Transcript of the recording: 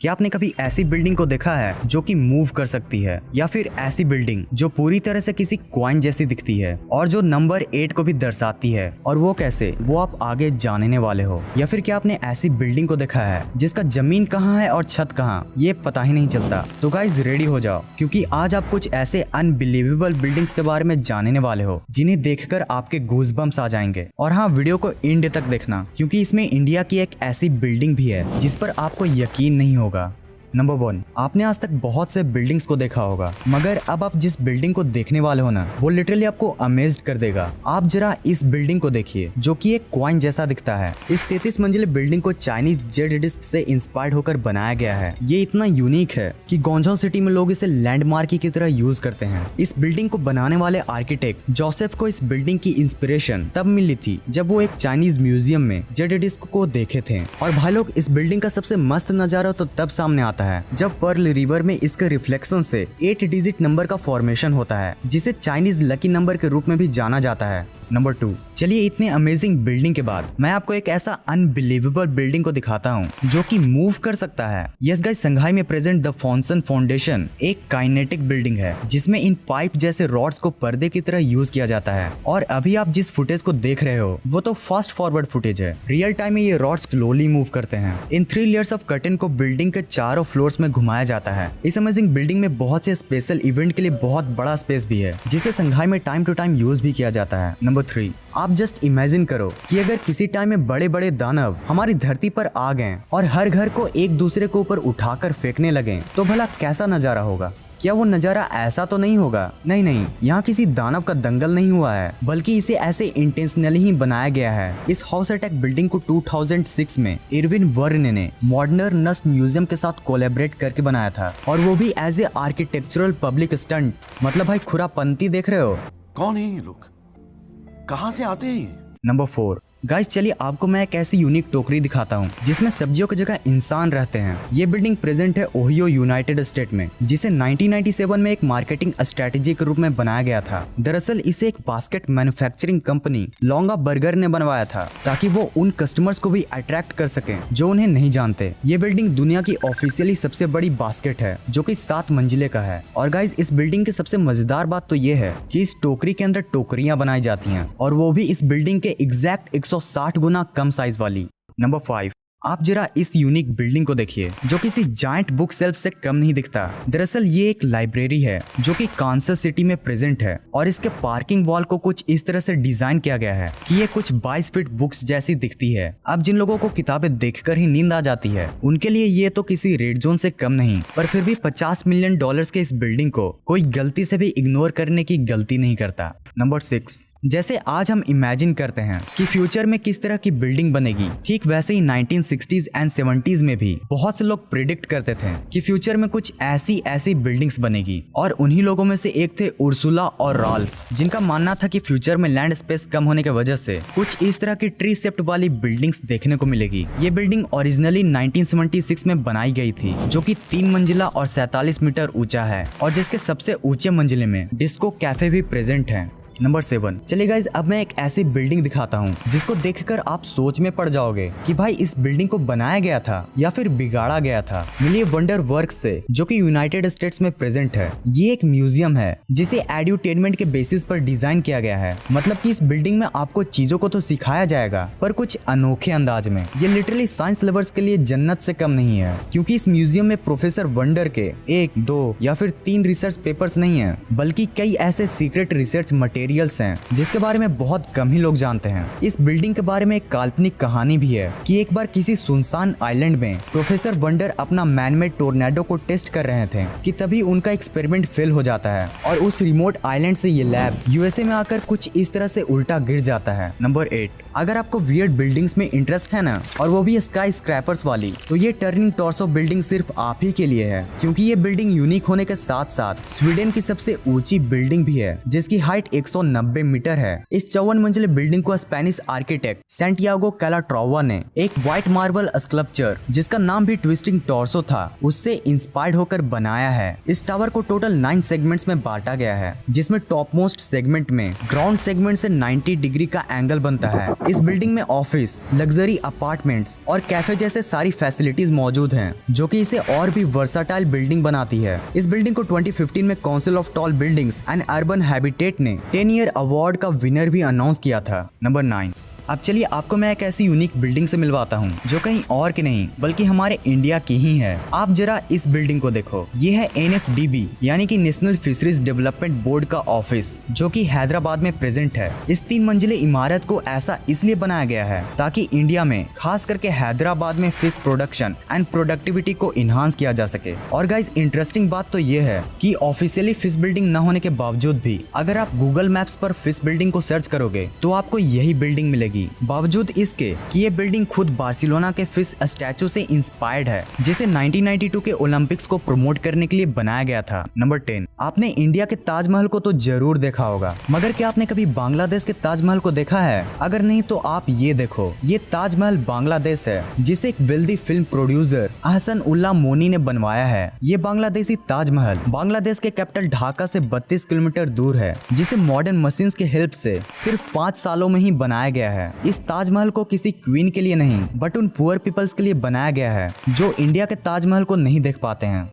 क्या आपने कभी ऐसी बिल्डिंग को देखा है जो कि मूव कर सकती है, या फिर ऐसी बिल्डिंग जो पूरी तरह से किसी कॉइन जैसी दिखती है और जो नंबर 8 को भी दर्शाती है? और वो कैसे, वो आप आगे जानने वाले हो। या फिर क्या आपने ऐसी बिल्डिंग को देखा है जिसका जमीन कहाँ है और छत कहाँ, ये पता ही नहीं चलता? तो गाइज रेडी हो जाओ, क्योंकि आज आप कुछ ऐसे अनबिलीवेबल बिल्डिंग्स के बारे में जानने वाले हो जिन्हें देखकर आपके गूज़बम्प्स आ जाएंगे। और हाँ, वीडियो को एंड तक देखना, क्योंकि इसमें इंडिया की एक ऐसी बिल्डिंग भी है जिस पर आपको यकीन नहीं होगा। नंबर 1, आपने आज तक बहुत से बिल्डिंग्स को देखा होगा, मगर अब आप जिस बिल्डिंग को देखने वाले हो ना, वो लिटरली आपको अमेज्ड कर देगा। आप जरा इस बिल्डिंग को देखिए, जो कि एक कॉइन जैसा दिखता है। इस 33 मंजिले बिल्डिंग को चाइनीज जेड डिस्क से इंस्पायर्ड होकर बनाया गया है। ये इतना यूनिक है कि गोंजों सिटी में लोग इसे लैंडमार्क की तरह यूज करते हैं। इस बिल्डिंग को बनाने वाले आर्किटेक्ट जोसेफ को इस बिल्डिंग की इंस्पिरेशन तब मिली थी जब वो एक चाइनीज म्यूजियम में जेड डिस्क को देखे थे। और भाई लोग, इस बिल्डिंग का सबसे मस्त नजारा तो तब सामने आता है जब पर्ल रिवर में इसके रिफ्लेक्शन से 8 डिजिट नंबर का फॉर्मेशन होता है, जिसे चाइनीज लकी नंबर के रूप में भी जाना जाता है। नंबर 2, चलिए इतने अमेजिंग बिल्डिंग के बाद मैं आपको एक ऐसा अनबिलीवेबल बिल्डिंग को दिखाता हूँ जो कि मूव कर सकता है। यस गाइस, संघाई में प्रेजेंट द फॉन्सन फाउंडेशन एक काइनेटिक बिल्डिंग है जिसमें इन पाइप जैसे रॉड्स को पर्दे की तरह यूज किया जाता है। और अभी आप जिस फुटेज को देख रहे हो वो तो फास्ट फॉरवर्ड फुटेज है। रियल टाइम में ये रॉड्स स्लोली मूव करते हैं। इन 3 लेयर्स ऑफ कर्टेन को बिल्डिंग के चारों फ्लोर्स में घुमाया जाता है। इस अमेजिंग बिल्डिंग में बहुत से स्पेशल इवेंट के लिए बहुत बड़ा स्पेस भी है, जिसे संघाई में टाइम टू टाइम यूज भी किया जाता है। नंबर 3, आप जस्ट इमेजिन करो कि अगर किसी टाइम में बड़े बड़े दानव हमारी धरती पर आ गए और हर घर को एक दूसरे के ऊपर उठाकर फेंकने लगे, तो भला कैसा नजारा होगा? क्या वो नजारा ऐसा तो नहीं होगा? नहीं, यहाँ किसी दानव का दंगल नहीं हुआ है, बल्कि इसे ऐसे इंटेंशनली ही बनाया गया है। इस हाउस अटैक बिल्डिंग को 2006 में इरविन वर्न ने मॉडर्न नस्ट म्यूजियम के साथ कोलैबोरेट करके बनाया था, और वो भी as a architectural public stunt. मतलब भाई, खुरापंती देख रहे हो? कौन है ये लोग? कहाँ से आते हैं? नंबर 4, गाइस चलिए आपको मैं एक ऐसी यूनिक टोकरी दिखाता हूँ जिसमें सब्जियों की जगह इंसान रहते हैं। ये बिल्डिंग प्रेजेंट है ओहियो, यूनाइटेड स्टेट में, जिसे 1997 में एक मार्केटिंग स्ट्रेटेजी के रूप में बनाया गया था। दरअसल इसे एक बास्केट मैन्युफैक्चरिंग कंपनी लोंगा बर्गर ने बनवाया था, ताकि वो उन कस्टमर्स को भी अट्रैक्ट कर सके जो उन्हें नहीं जानते। ये बिल्डिंग दुनिया की ऑफिशियली सबसे बड़ी बास्केट है, जो कि 7 मंजिले का है। और गाइस, इस बिल्डिंग की सबसे मजेदार बात तो ये है कि इस टोकरी के अंदर टोकरियां बनाई जाती हैं, और वो भी इस बिल्डिंग के एग्जैक्ट 160 गुना कम साइज वाली। नंबर 5, आप जरा इस यूनिक बिल्डिंग को देखिए, जो किसी जायंट बुक सेल्फ से कम नहीं दिखता। दरअसल ये एक लाइब्रेरी है जो कि कांसास सिटी में प्रेजेंट है, और इसके पार्किंग वॉल को कुछ इस तरह से डिजाइन किया गया है कि ये कुछ 22 फीट बुक्स जैसी दिखती है। अब जिन लोगों को किताबें देखकर ही नींद आ जाती है, उनके लिए ये तो किसी रेड जोन से कम नहीं, पर फिर भी $50 मिलियन के इस बिल्डिंग को कोई गलती से भी इग्नोर करने की गलती नहीं करता। नंबर 6, जैसे आज हम इमेजिन करते हैं कि फ्यूचर में किस तरह की बिल्डिंग बनेगी, ठीक वैसे ही 1960s एंड 70s में भी बहुत से लोग प्रिडिक्ट करते थे कि फ्यूचर में कुछ ऐसी बिल्डिंग्स बनेगी। और उन्हीं लोगों में से एक थे उर्सुला और राल्फ, जिनका मानना था कि फ्यूचर में लैंड स्पेस कम होने की वजह से कुछ इस तरह की ट्री शेप्ड वाली बिल्डिंग्स देखने को मिलेगी। ये बिल्डिंग ओरिजिनली 1976 में बनाई गई थी, जो कि 3 मंजिला और 47 मीटर ऊंचा है, और जिसके सबसे ऊंचे मंजिले में डिस्को कैफे भी प्रेजेंट है। नंबर 7, चलिए गाइज अब मैं एक ऐसी बिल्डिंग दिखाता हूँ जिसको देखकर आप सोच में पड़ जाओगे कि भाई इस बिल्डिंग को बनाया गया था या फिर बिगाड़ा गया था। मिलिए वंडर वर्क्स से, जो कि यूनाइटेड स्टेट्स में प्रेजेंट है। ये एक म्यूजियम है जिसे एड्यूटेनमेंट के बेसिस पर डिजाइन किया गया है। मतलब कि इस बिल्डिंग में आपको चीजों को तो सिखाया जाएगा, पर कुछ अनोखे अंदाज में। ये लिटरली साइंस लवर्स के लिए जन्नत से कम नहीं है, क्योंकि इस म्यूजियम में प्रोफेसर वंडर के 1, 2 या फिर 3 रिसर्च पेपर्स नहीं है, बल्कि कई ऐसे सीक्रेट रिसर्च मटेरियल्स हैं जिसके बारे में बहुत कम ही लोग जानते हैं। इस बिल्डिंग के बारे में एक काल्पनिक कहानी भी है कि एक बार किसी सुनसान आइलैंड में प्रोफेसर वंडर अपना मैनमेड टोर्नेडो को टेस्ट कर रहे थे कि तभी उनका एक्सपेरिमेंट फेल हो जाता है, और उस रिमोट आइलैंड से ये लैब यूएसए में आकर कुछ इस तरह से उल्टा गिर जाता है। नंबर 8, अगर आपको वियर्ड बिल्डिंग्स में इंटरेस्ट है ना, और वो भी स्काई स्क्रैपर्स वाली, तो ये टर्निंग टॉर्सो बिल्डिंग सिर्फ आप ही के लिए है, क्योंकि ये बिल्डिंग यूनिक होने के साथ साथ स्वीडन की सबसे ऊंची बिल्डिंग भी है, जिसकी हाइट 190 मीटर है। इस 54 मंजिले बिल्डिंग को स्पेनिश आर्किटेक्ट सैंटियागो कैलाट्रोवा ने एक व्हाइट मार्बल स्कल्पचर, जिसका नाम भी ट्विस्टिंग टॉर्सो था, उससे इंस्पायर्ड होकर बनाया है। इस टावर को टोटल 9 सेगमेंट्स में बांटा गया है, जिसमें टॉप मोस्ट सेगमेंट में ग्राउंड सेगमेंट से 90 डिग्री का एंगल बनता है, इस बिल्डिंग में ऑफिस, लग्जरी अपार्टमेंट्स और कैफे जैसे सारी फैसिलिटीज मौजूद हैं, जो कि इसे और भी वर्साटाइल बिल्डिंग बनाती है। इस बिल्डिंग को 2015 में council of tall buildings and urban habitat ने 10 ईयर अवार्ड का विनर भी अनाउंस किया था। नंबर 9। अब चलिए आपको मैं एक ऐसी यूनिक बिल्डिंग से मिलवाता हूँ जो कहीं और की नहीं बल्कि हमारे इंडिया की ही है। आप जरा इस बिल्डिंग को देखो। ये है NFDB यानी कि नेशनल फिशरीज डेवलपमेंट बोर्ड का ऑफिस, जो कि हैदराबाद में प्रेजेंट है। इस 3 मंजिले इमारत को ऐसा इसलिए बनाया गया है ताकि इंडिया में खास करके हैदराबाद में फिश प्रोडक्शन एंड प्रोडक्टिविटी को इन्हांस किया जा सके। और गाइज इंटरेस्टिंग बात तो ये है कि ऑफिशियली फिश बिल्डिंग न होने के बावजूद भी अगर आप गूगल मैप्स पर फिश बिल्डिंग को सर्च करोगे तो आपको यही बिल्डिंग मिलेगी, बावजूद इसके कि ये बिल्डिंग खुद बार्सिलोना के फिश स्टैचू से इंस्पायर्ड है, जिसे 1992 के ओलंपिक्स को प्रमोट करने के लिए बनाया गया था। नंबर 10। आपने इंडिया के ताजमहल को तो जरूर देखा होगा, मगर क्या आपने कभी बांग्लादेश के ताजमहल को देखा है? अगर नहीं तो आप ये देखो, ये ताजमहल बांग्लादेश है, जिसे एक wealthy film producer Ahsan Ullah Moni ने बनवाया है। ये बांग्लादेशी ताजमहल बांग्लादेश के कैपिटल ढाका से 32 किलोमीटर दूर है, जिसे मॉडर्न मशीन्स के हेल्प से सिर्फ 5 सालों में ही बनाया गया है। इस ताजमहल को किसी क्वीन के लिए नहीं बट उन पुअर पीपल्स के लिए बनाया गया है जो इंडिया के ताजमहल को नहीं देख पाते हैं।